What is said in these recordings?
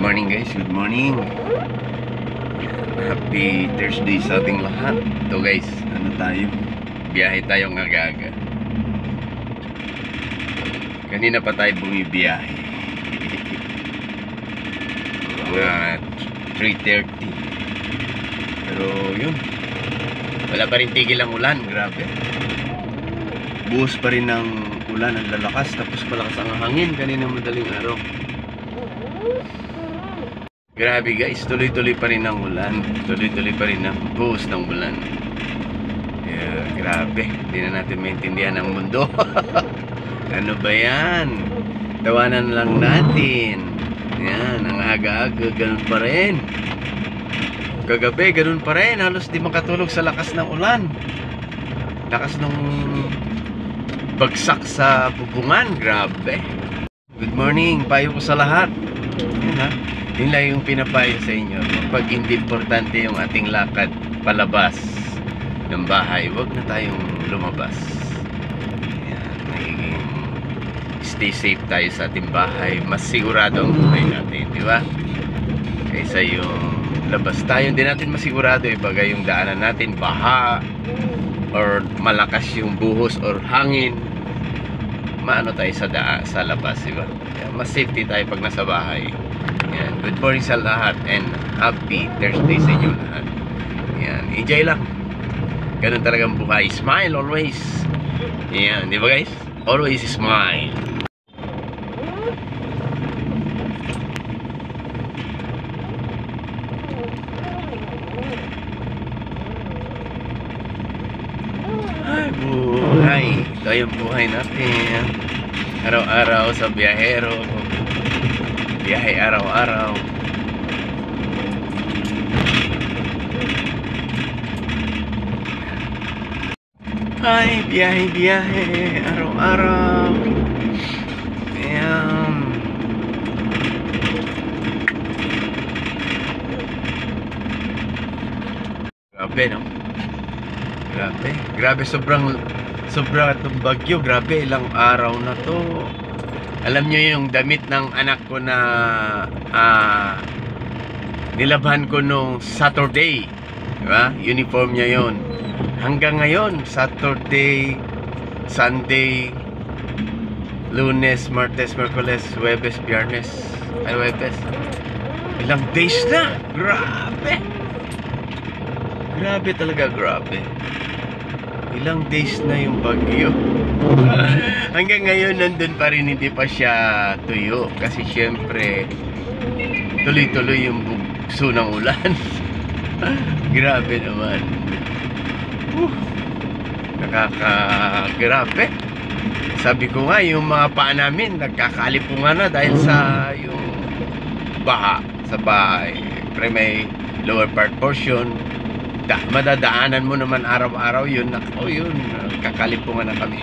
morning guys, good morning. Happy Thursday sa ating lahat. Ito guys, ano tayo? Biyahe tayo ng aga-aga. Kanina pa tayo bumibiyahe. Mga 3:30. Pero yun, wala pa rin tigil ang ulan, grabe. Buhos pa rin ng ulan, ang lalakas. Tapos malakas ang hangin kanina madaling araw. Grabe guys, tuloy-tuloy pa rin ang ulan. Tuloy-tuloy pa rin ang buhos ng ulan. Grabe, hindi na natin maintindihan ang mundo. Ano ba yan? Tawanan lang natin. Yan, ang aga-aga, ganun pa rin. Kagabi, ganun pa rin. Halos di makatulog sa lakas ng ulan. Lakas ng bagsak sa bubungan. Grabe. Good morning, payo ko sa lahat. Yan ha. Yun lang yung pinapayo sa inyo. Kapag hindi importante yung ating lakad palabas ng bahay, huwag na tayong lumabas. Yan, nagiging stay safe tayo sa ating bahay. Mas sigurado ang buhay natin, di ba? Kaysa yung labas tayo, hindi natin masigurado bagay yung daanan natin, baha or malakas yung buhos or hangin, maano tayo sa labas, di ba? Kaya mas safety tayo pag nasa bahay. Yan. Good morning sa lahat and happy Thursday sa inyo lahat. Yan. Enjoy lang. Ganun talagang buhay. Smile always. Yan. Di ba guys? Always smile. Ay, buhay. Ito yung buhay natin. Araw-araw sa biyahero. Biyahe araw-araw. Ay, biyahe araw-araw. Ayan. Grabe, no? Grabe, sobra itong bagyo. Grabe, ilang araw na to. Alam nyo yung damit ng anak ko na nilabhan ko nung Saturday, diba? Uniform niya yon. Hanggang ngayon, Saturday, Sunday, Lunes, Martes, Merkules, Huwebes, Biyernes, Huwebes. Ilang days na. Grabe. Grabe talaga, grabe. Ilang days na yung bagyo. Hanggang ngayon nandun pa rin, hindi pa siya tuyo. Kasi syempre tuloy-tuloy yung bugso ng ulan. Grabe naman. Nakakagrabe. Sabi ko nga, yung mga paa namin nagkakalipungan na dahil sa yung baha sa bahay. Pre may lower part portion. Madadaanan mo naman araw-araw yun. Nako yun, kakalipungan na kami.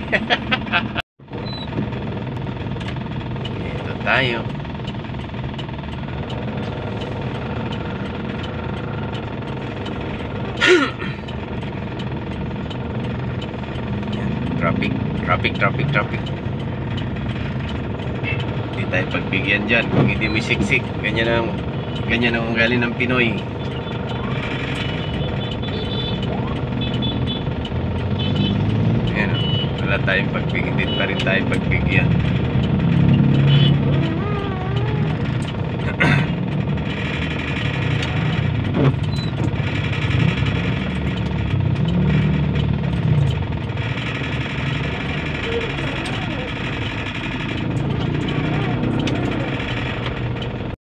Ito tayo. Traffic. Hindi tayo pagbigyan dyan. Kung hindi mo siksik, ganyan ang ugali ng Pinoy. Wala tayong pagbigyan, din pa rin tayong pagbigyan.